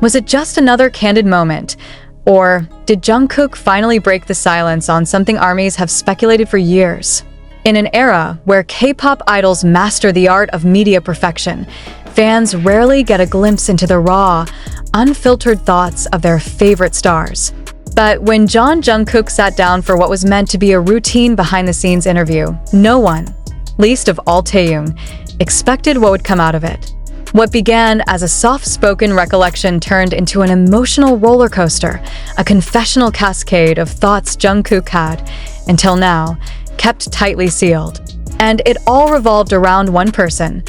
Was it just another candid moment? Or did Jungkook finally break the silence on something armies have speculated for years? In an era where K-pop idols master the art of media perfection, fans rarely get a glimpse into the raw, unfiltered thoughts of their favorite stars. But when Jungkook sat down for what was meant to be a routine behind-the-scenes interview, no one, least of all Taehyung, expected what would come out of it. What began as a soft-spoken recollection turned into an emotional roller coaster, a confessional cascade of thoughts Jungkook had, until now, kept tightly sealed. And it all revolved around one person,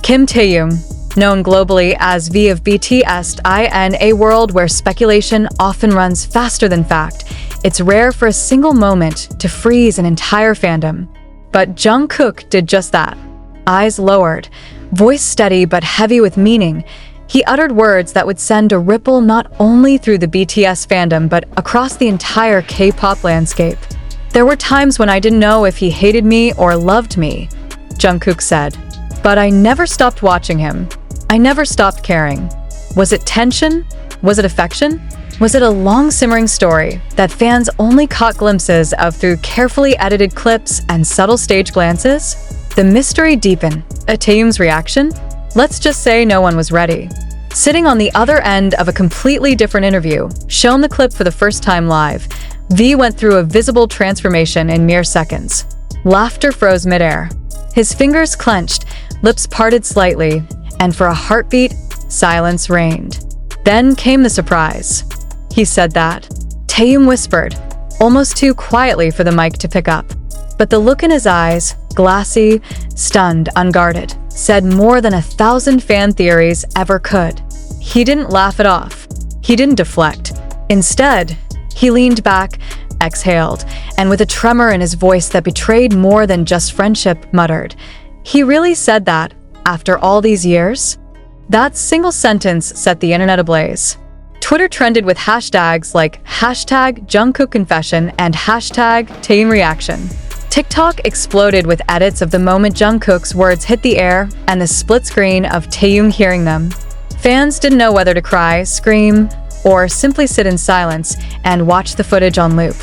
Kim Taehyung, known globally as V of BTS. In a world where speculation often runs faster than fact, it's rare for a single moment to freeze an entire fandom. But Jungkook did just that. Eyes lowered, voice steady but heavy with meaning, he uttered words that would send a ripple not only through the BTS fandom but across the entire K-pop landscape. "There were times when I didn't know if he hated me or loved me," Jungkook said. "But I never stopped watching him. I never stopped caring." Was it tension? Was it affection? Was it a long simmering story that fans only caught glimpses of through carefully edited clips and subtle stage glances? The mystery deepened. Taehyung's reaction? Let's just say no one was ready. Sitting on the other end of a completely different interview, shown the clip for the first time live, V went through a visible transformation in mere seconds. Laughter froze midair. His fingers clenched, lips parted slightly, and for a heartbeat, silence reigned. Then came the surprise. "He said that," Taehyung whispered, almost too quietly for the mic to pick up. But the look in his eyes, glassy, stunned, unguarded, said more than 1,000 fan theories ever could. He didn't laugh it off. He didn't deflect. Instead, he leaned back, exhaled, and with a tremor in his voice that betrayed more than just friendship, muttered, "He really said that, after all these years?" That single sentence set the internet ablaze. Twitter trended with hashtags like #JungkookConfession and #TaehyungReaction. TikTok exploded with edits of the moment Jungkook's words hit the air and the split screen of Taehyung hearing them. Fans didn't know whether to cry, scream, or simply sit in silence and watch the footage on loop.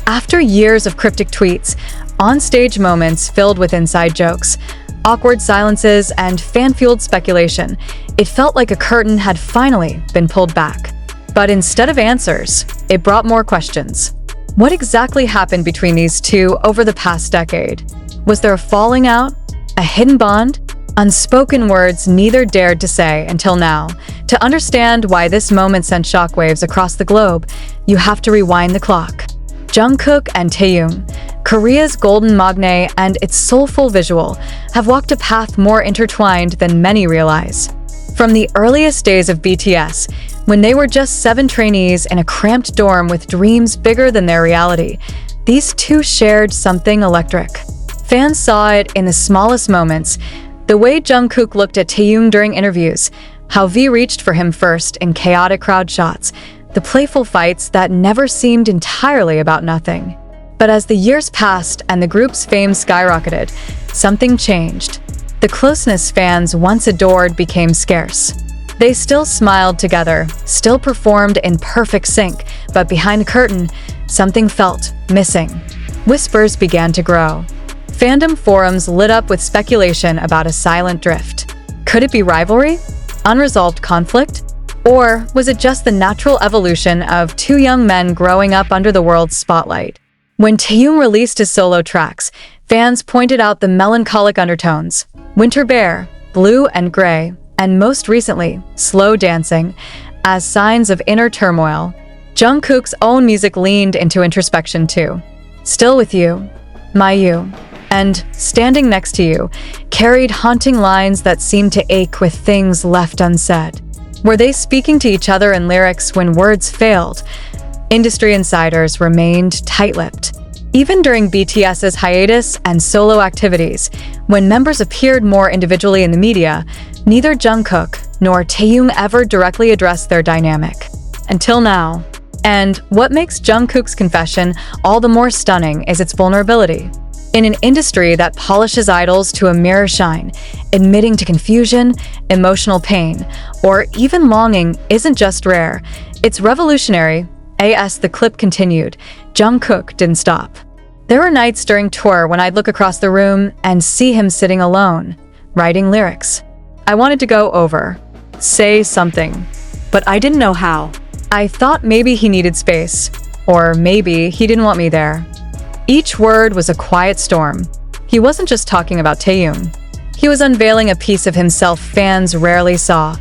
After years of cryptic tweets, on-stage moments filled with inside jokes, awkward silences, and fan-fueled speculation, it felt like a curtain had finally been pulled back. But instead of answers, it brought more questions. What exactly happened between these two over the past decade? Was there a falling out? A hidden bond? Unspoken words neither dared to say until now. To understand why this moment sent shockwaves across the globe, you have to rewind the clock. Jungkook and Taehyung, Korea's golden magne and its soulful visual, have walked a path more intertwined than many realize. From the earliest days of BTS, when they were just 7 trainees in a cramped dorm with dreams bigger than their reality, these two shared something electric. Fans saw it in the smallest moments, the way Jungkook looked at Taehyung during interviews, how V reached for him first in chaotic crowd shots, the playful fights that never seemed entirely about nothing. But as the years passed and the group's fame skyrocketed, something changed. The closeness fans once adored became scarce. They still smiled together, still performed in perfect sync, but behind the curtain, something felt missing. Whispers began to grow. Fandom forums lit up with speculation about a silent drift. Could it be rivalry? Unresolved conflict? Or was it just the natural evolution of two young men growing up under the world's spotlight? When Taehyung released his solo tracks, fans pointed out the melancholic undertones, Winter Bear, Blue and Gray, and most recently, Slow Dancing, as signs of inner turmoil. Jungkook's own music leaned into introspection too. Still With You, My You, and Standing Next to You carried haunting lines that seemed to ache with things left unsaid. Were they speaking to each other in lyrics when words failed? Industry insiders remained tight-lipped. Even during BTS's hiatus and solo activities, when members appeared more individually in the media, neither Jungkook nor Taehyung ever directly addressed their dynamic. Until now. And what makes Jungkook's confession all the more stunning is its vulnerability. In an industry that polishes idols to a mirror shine, admitting to confusion, emotional pain, or even longing isn't just rare, it's revolutionary. As the clip continued, Jungkook didn't stop. There were nights during tour when I'd look across the room and see him sitting alone, writing lyrics. I wanted to go over, say something, but I didn't know how. I thought maybe he needed space, or maybe he didn't want me there. Each word was a quiet storm. He wasn't just talking about Taehyung. He was unveiling a piece of himself fans rarely saw.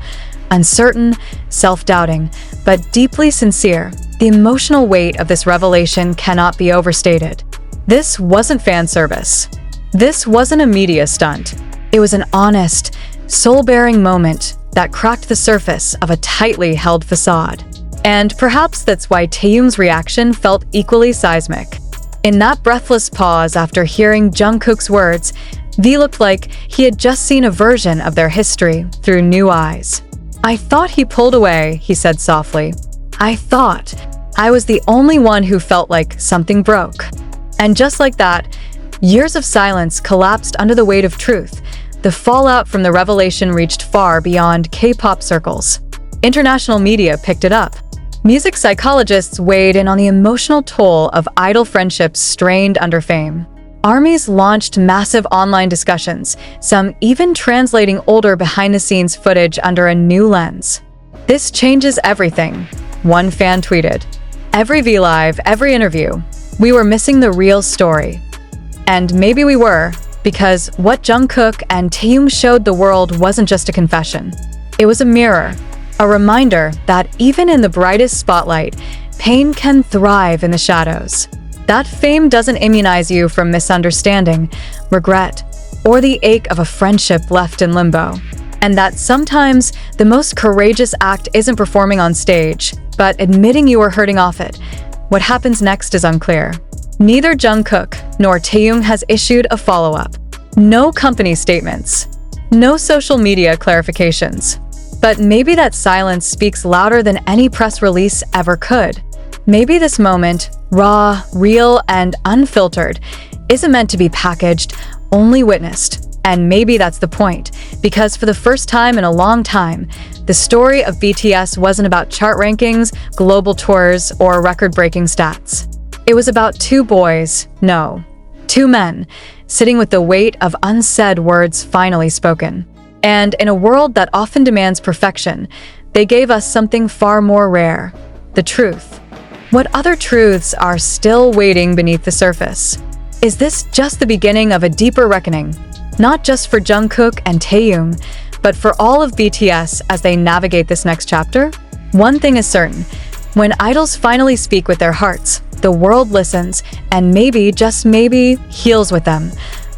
Uncertain, self-doubting, but deeply sincere. The emotional weight of this revelation cannot be overstated. This wasn't fan service. This wasn't a media stunt. It was an honest, soul-bearing moment that cracked the surface of a tightly held facade. And perhaps that's why Taehyung's reaction felt equally seismic. In that breathless pause after hearing Jungkook's words, V looked like he had just seen a version of their history through new eyes. "I thought he pulled away," he said softly. "I thought I was the only one who felt like something broke." And just like that, years of silence collapsed under the weight of truth. The fallout from the revelation reached far beyond K-pop circles. International media picked it up. Music psychologists weighed in on the emotional toll of idol friendships strained under fame. Armies launched massive online discussions, some even translating older behind-the-scenes footage under a new lens. "This changes everything," one fan tweeted. "Every V-Live, every interview, we were missing the real story." And maybe we were, because what Jungkook and Taehyung showed the world wasn't just a confession. It was a mirror, a reminder that even in the brightest spotlight, pain can thrive in the shadows. That fame doesn't immunize you from misunderstanding, regret, or the ache of a friendship left in limbo. And that sometimes the most courageous act isn't performing on stage, but admitting you are hurting off it. What happens next is unclear. Neither Jungkook nor Taehyung has issued a follow-up. No company statements. No social media clarifications. But maybe that silence speaks louder than any press release ever could. Maybe this moment, raw, real, and unfiltered, isn't meant to be packaged, only witnessed. And maybe that's the point, because for the first time in a long time, the story of BTS wasn't about chart rankings, global tours, or record-breaking stats. It was about two boys, no, two men, sitting with the weight of unsaid words finally spoken. And in a world that often demands perfection, they gave us something far more rare, the truth. What other truths are still waiting beneath the surface? Is this just the beginning of a deeper reckoning, not just for Jungkook and Taehyung, but for all of BTS as they navigate this next chapter? One thing is certain, when idols finally speak with their hearts, the world listens and maybe, just maybe, heals with them.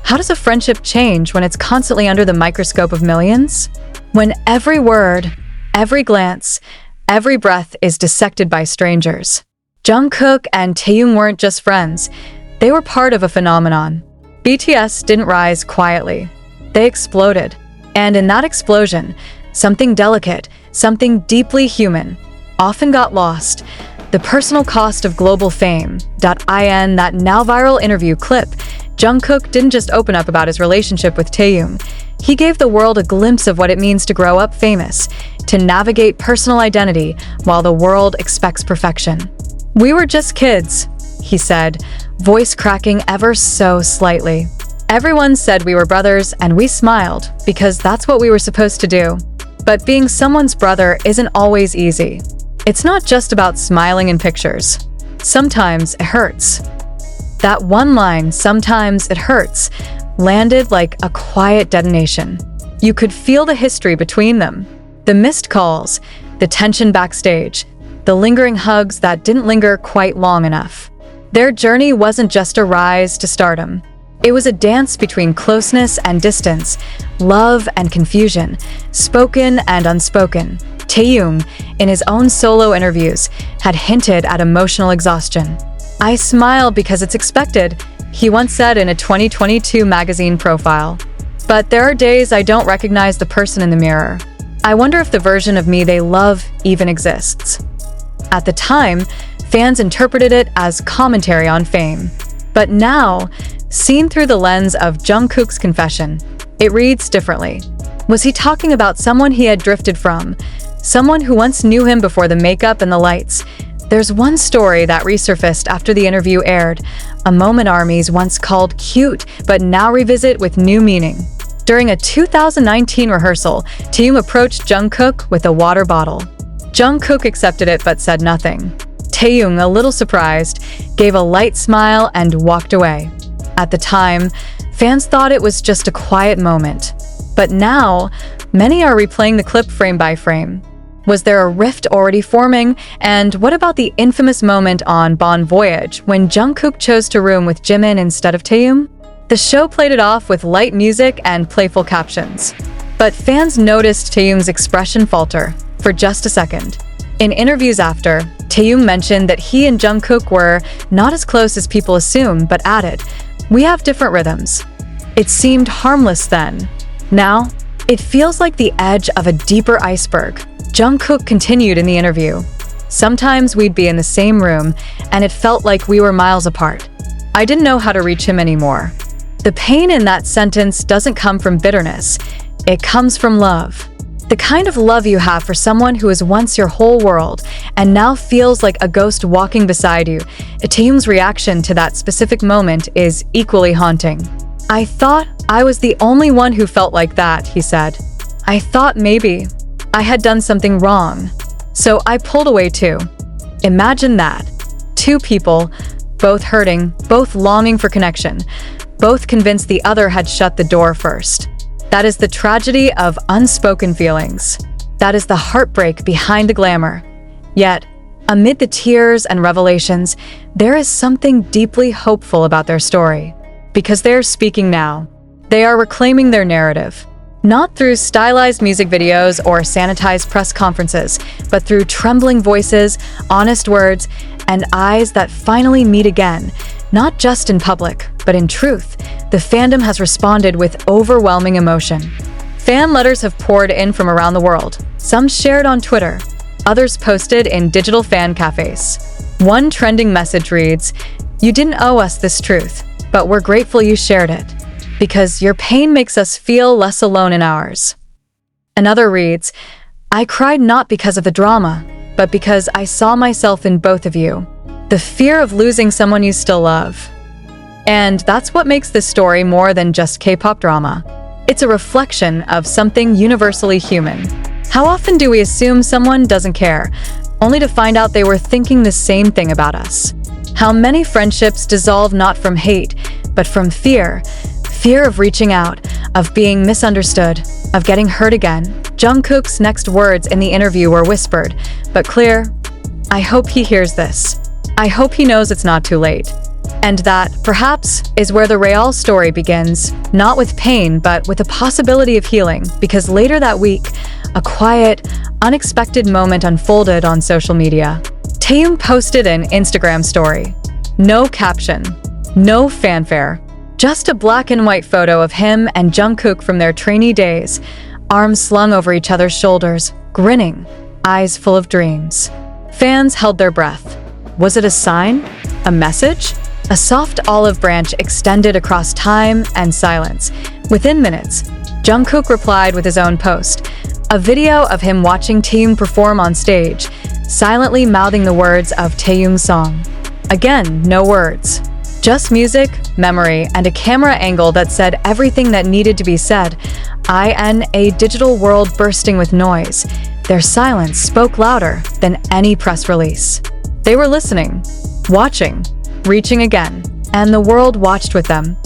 How does a friendship change when it's constantly under the microscope of millions? When every word, every glance, every breath is dissected by strangers. Jungkook and Taehyung weren't just friends, they were part of a phenomenon. BTS didn't rise quietly. They exploded. And in that explosion, something delicate, something deeply human, often got lost. The personal cost of global fame. In that now viral interview clip, Jungkook didn't just open up about his relationship with Taehyung. He gave the world a glimpse of what it means to grow up famous, to navigate personal identity while the world expects perfection. "We were just kids," he said, voice cracking ever so slightly. "Everyone said we were brothers and we smiled because that's what we were supposed to do. But being someone's brother isn't always easy. It's not just about smiling in pictures. Sometimes it hurts." That one line, "sometimes it hurts," landed like a quiet detonation. You could feel the history between them. The missed calls, the tension backstage, the lingering hugs that didn't linger quite long enough. Their journey wasn't just a rise to stardom. It was a dance between closeness and distance, love and confusion, spoken and unspoken. Taehyung, in his own solo interviews, had hinted at emotional exhaustion. "I smile because it's expected," he once said in a 2022 magazine profile. "But there are days I don't recognize the person in the mirror. I wonder if the version of me they love even exists." At the time, fans interpreted it as commentary on fame. But now, seen through the lens of Jungkook's confession. It reads differently. Was he talking about someone he had drifted from? Someone who once knew him before the makeup and the lights? There's one story that resurfaced after the interview aired, a moment ARMYs once called cute, but now revisit with new meaning. During a 2019 rehearsal, Taehyung approached Jungkook with a water bottle. Jungkook accepted it but said nothing. Taehyung, a little surprised, gave a light smile and walked away. At the time, fans thought it was just a quiet moment. But now, many are replaying the clip frame by frame. Was there a rift already forming? And what about the infamous moment on Bon Voyage when Jungkook chose to room with Jimin instead of Taehyung? The show played it off with light music and playful captions. But fans noticed Taehyung's expression falter for just a second. In interviews after, Taehyung mentioned that he and Jungkook were not as close as people assume, but added, "We have different rhythms." It seemed harmless then. Now, it feels like the edge of a deeper iceberg. Jungkook continued in the interview. Sometimes we'd be in the same room, and it felt like we were miles apart. I didn't know how to reach him anymore. The pain in that sentence doesn't come from bitterness. It comes from love. The kind of love you have for someone who was once your whole world and now feels like a ghost walking beside you. Taehyung's reaction to that specific moment is equally haunting. "I thought I was the only one who felt like that," he said. "I thought maybe I had done something wrong. So I pulled away too." Imagine that. Two people, both hurting, both longing for connection, both convinced the other had shut the door first. That is the tragedy of unspoken feelings. That is the heartbreak behind the glamour. Yet, amid the tears and revelations, there is something deeply hopeful about their story. Because they're speaking now. They are reclaiming their narrative. Not through stylized music videos or sanitized press conferences, but through trembling voices, honest words, and eyes that finally meet again. Not just in public, but in truth, the fandom has responded with overwhelming emotion. Fan letters have poured in from around the world, some shared on Twitter, others posted in digital fan cafes. One trending message reads, "You didn't owe us this truth, but we're grateful you shared it, because your pain makes us feel less alone in ours." Another reads, "I cried not because of the drama, but because I saw myself in both of you. The fear of losing someone you still love." And that's what makes this story more than just K-pop drama. It's a reflection of something universally human. How often do we assume someone doesn't care, only to find out they were thinking the same thing about us? How many friendships dissolve not from hate, but from fear. Fear of reaching out, of being misunderstood, of getting hurt again. Jungkook's next words in the interview were whispered, but clear. "I hope he hears this. I hope he knows it's not too late." And that, perhaps, is where the real story begins, not with pain, but with the possibility of healing, because later that week, a quiet, unexpected moment unfolded on social media. Taehyung posted an Instagram story. No caption, no fanfare, just a black and white photo of him and Jungkook from their trainee days, arms slung over each other's shoulders, grinning, eyes full of dreams. Fans held their breath. Was it a sign? A message? A soft olive branch extended across time and silence. Within minutes, Jungkook replied with his own post, a video of him watching Taehyung perform on stage, silently mouthing the words of Taehyung's song. Again, no words. Just music, memory, and a camera angle that said everything that needed to be said. In a digital world bursting with noise, their silence spoke louder than any press release. They were listening, watching, reaching again, and the world watched with them.